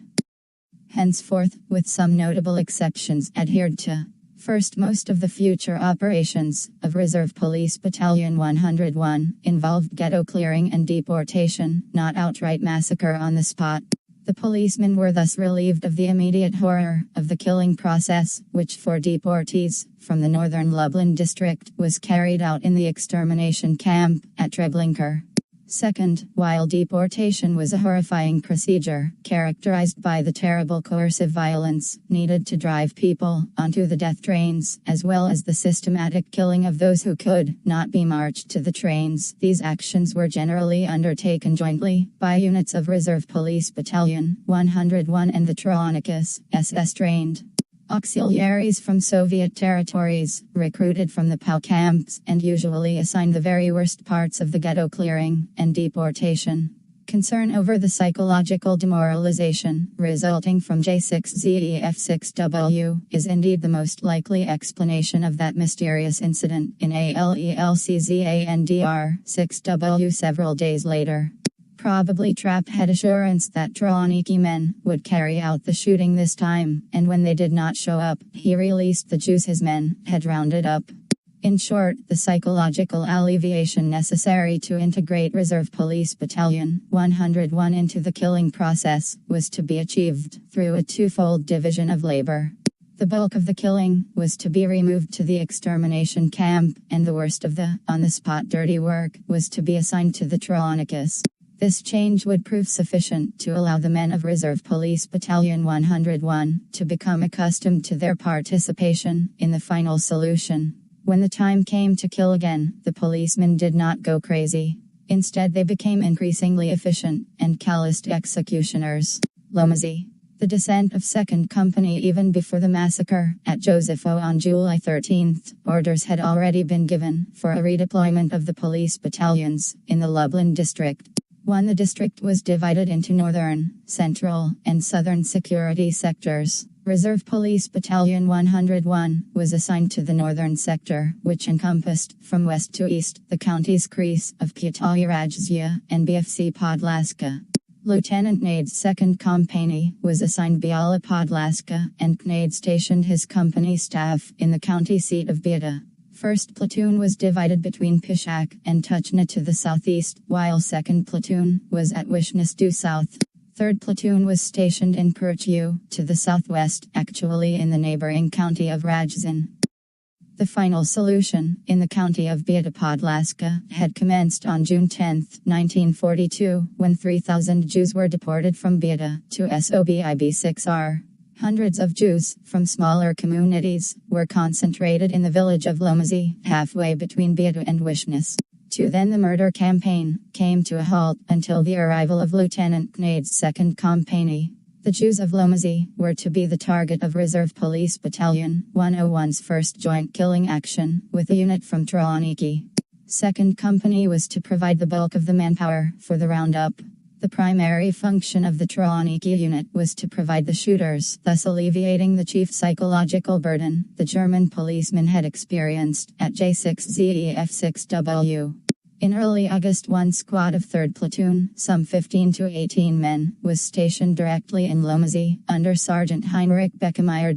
[SPEAKER 1] henceforth, with some notable exceptions, adhered to. First, most of the future operations of Reserve Police Battalion 101 involved ghetto clearing and deportation, not outright massacre on the spot. The policemen were thus relieved of the immediate horror of the killing process, which for deportees from the northern Lublin district was carried out in the extermination camp at Treblinka. Second, while deportation was a horrifying procedure, characterized by the terrible coercive violence needed to drive people onto the death trains, as well as the systematic killing of those who could not be marched to the trains, these actions were generally undertaken jointly by units of Reserve Police Battalion 101 and the Traunicus SS trained auxiliaries from Soviet territories, recruited from the POW camps, and usually assigned the very worst parts of the ghetto clearing and deportation. Concern over the psychological demoralization resulting from J6ZEF6W is indeed the most likely explanation of that mysterious incident in ALELCZANDR 6W several days later. Probably Trapp had assurance that Trawniki men would carry out the shooting this time, and when they did not show up, he released the Jews his men had rounded up. In short, the psychological alleviation necessary to integrate Reserve Police Battalion 101 into the killing process was to be achieved through a twofold division of labor. The bulk of the killing was to be removed to the extermination camp, and the worst of the on-the-spot dirty work was to be assigned to the Traunicus. This change would prove sufficient to allow the men of Reserve Police Battalion 101 to become accustomed to their participation in the final solution. When the time came to kill again, the policemen did not go crazy. Instead, they became increasingly efficient and calloused executioners. Lomazy. The descent of 2nd Company even before the massacre at Josepho on July 13, orders had already been given for a redeployment of the police battalions in the Lublin district. 1. The district was divided into northern, central, and southern security sectors. Reserve Police Battalion 101 was assigned to the northern sector, which encompassed, from west to east, the counties Kreis of Kutayradzhia and BFC Podlaska. Lieutenant Nade's 2nd Company was assigned Biala Podlaska, and Nade stationed his company staff in the county seat of Bieda. First platoon was divided between Piszak and Tuchna to the southeast, while second platoon was at Wishness due south. Third platoon was stationed in Perchu, to the southwest, actually in the neighboring county of Radzin. The final solution, in the county of Bieda Podlaska, had commenced on June 10, 1942, when 3,000 Jews were deported from Bieda to SOBIB 6R. Hundreds of Jews, from smaller communities, were concentrated in the village of Lomazy, halfway between Bieda and Wishness. Then the murder campaign came to a halt until the arrival of Lieutenant Knade's second company. The Jews of Lomazy were to be the target of Reserve Police Battalion 101's first joint killing action with a unit from Troniki. Second company was to provide the bulk of the manpower for the roundup. The primary function of the Troniki unit was to provide the shooters, thus alleviating the chief psychological burden the German policemen had experienced at J6ZEF6W. In early August, one squad of 3rd Platoon, some 15 to 18 men, was stationed directly in Lomazy, under Sergeant Heinrich Beckemeyer.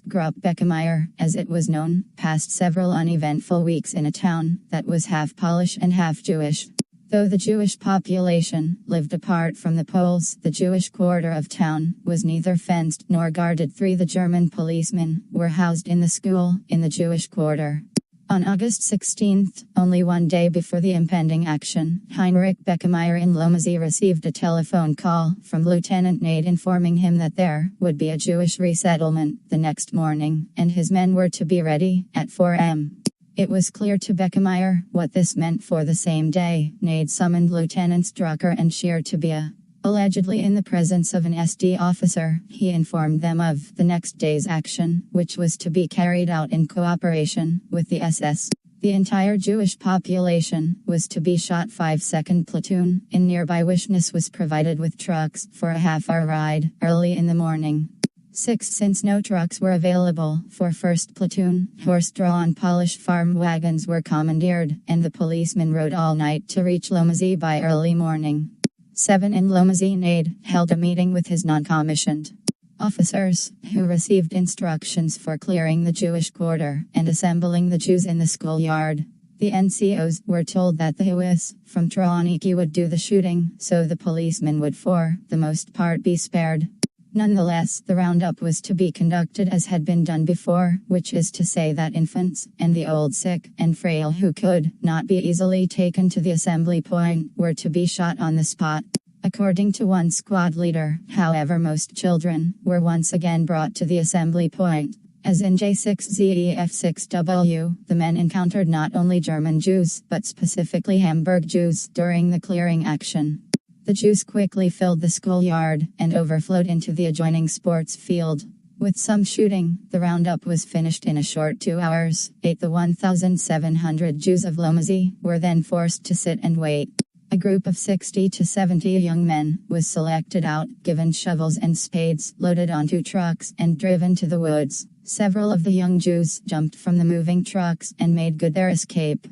[SPEAKER 1] Grupp Beckemeyer, as it was known, passed several uneventful weeks in a town that was half Polish and half Jewish. Though the Jewish population lived apart from the Poles, the Jewish quarter of town was neither fenced nor guarded. The German policemen were housed in the school in the Jewish quarter. On August 16, only one day before the impending action, Heinrich Beckemeyer in Lomazy received a telephone call from Lieutenant Nade informing him that there would be a Jewish resettlement the next morning, and his men were to be ready at 4 a.m. It was clear to Beckemeyer what this meant. For the same day, Nade summoned Lieutenants Drucker and Scheer to Bia. Allegedly in the presence of an SD officer, he informed them of the next day's action, which was to be carried out in cooperation with the SS. The entire Jewish population was to be shot. 2nd Platoon in nearby Wishness was provided with trucks for a half-hour ride early in the morning. Since no trucks were available for 1st Platoon, horse-drawn Polish farm wagons were commandeered, and the policemen rode all night to reach Lomazy by early morning. 7 in Lomazy. Nade held a meeting with his non-commissioned officers, who received instructions for clearing the Jewish quarter and assembling the Jews in the schoolyard. The NCOs were told that the Huis from Troniki would do the shooting, so the policemen would for the most part be spared. Nonetheless, the roundup was to be conducted as had been done before, which is to say that infants, and the old, sick, and frail who could not be easily taken to the assembly point, were to be shot on the spot. According to one squad leader, however, most children were once again brought to the assembly point. As in J6ZEF6W, the men encountered not only German Jews, but specifically Hamburg Jews during the clearing action. The Jews quickly filled the schoolyard and overflowed into the adjoining sports field. With some shooting, the roundup was finished in a short 2 hours. The 1,700 Jews of Lomazy were then forced to sit and wait. A group of 60 to 70 young men was selected out, given shovels and spades, loaded onto trucks, and driven to the woods. Several of the young Jews jumped from the moving trucks and made good their escape.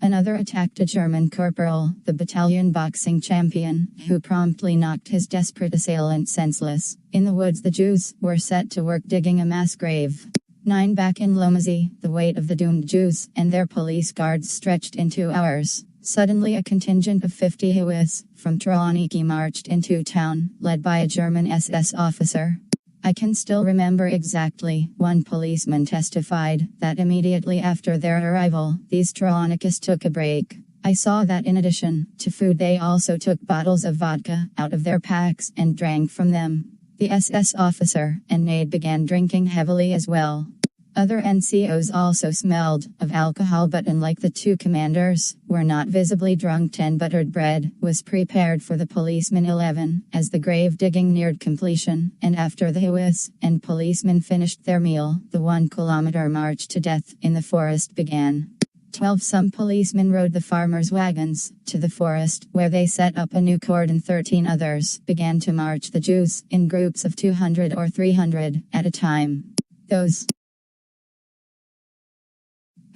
[SPEAKER 1] Another attacked a German corporal, the battalion boxing champion, who promptly knocked his desperate assailant senseless. In the woods, the Jews were set to work digging a mass grave. 9 back in Lomazy, the wait of the doomed Jews and their police guards stretched into hours. Suddenly a contingent of 50 Huis from Troniki marched into town, led by a German SS officer. I can still remember exactly, one policeman testified, that immediately after their arrival, these Tronikists took a break. I saw that in addition to food they also took bottles of vodka out of their packs and drank from them. The SS officer and Nade began drinking heavily as well. Other NCOs also smelled of alcohol, but unlike the two commanders, were not visibly drunk. 10 buttered bread was prepared for the policemen. 11, as the grave digging neared completion, and after the Huis and policemen finished their meal, the 1-kilometer march to death in the forest began. 12 some policemen rode the farmers' wagons to the forest, where they set up a new cordon. 13 others began to march the Jews in groups of 200 or 300 at a time. Those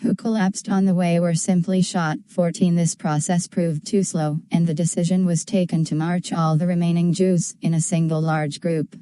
[SPEAKER 1] who collapsed on the way were simply shot. 14 This process proved too slow, and the decision was taken to march all the remaining Jews in a single large group.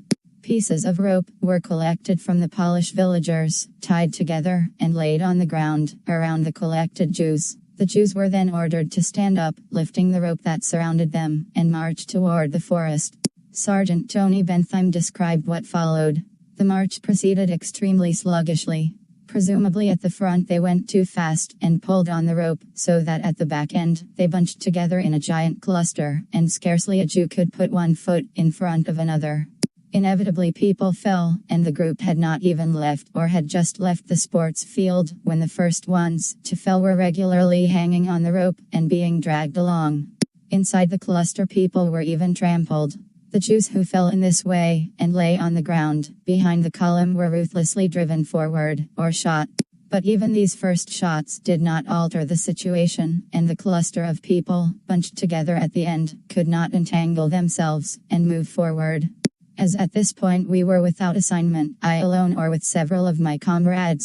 [SPEAKER 1] Pieces of rope were collected from the Polish villagers, tied together, and laid on the ground, around the collected Jews. The Jews were then ordered to stand up, lifting the rope that surrounded them, and march toward the forest. Sergeant Tony Bentheim described what followed. The march proceeded extremely sluggishly. Presumably at the front they went too fast, and pulled on the rope, so that at the back end, they bunched together in a giant cluster, and scarcely a Jew could put one foot in front of another. Inevitably people fell, and the group had not even left or had just left the sports field when the first ones to fall were regularly hanging on the rope and being dragged along. Inside the cluster people were even trampled. The Jews who fell in this way and lay on the ground behind the column were ruthlessly driven forward or shot. But even these first shots did not alter the situation, and the cluster of people, bunched together at the end, could not entangle themselves and move forward. As at this point we were without assignment, I alone or with several of my comrades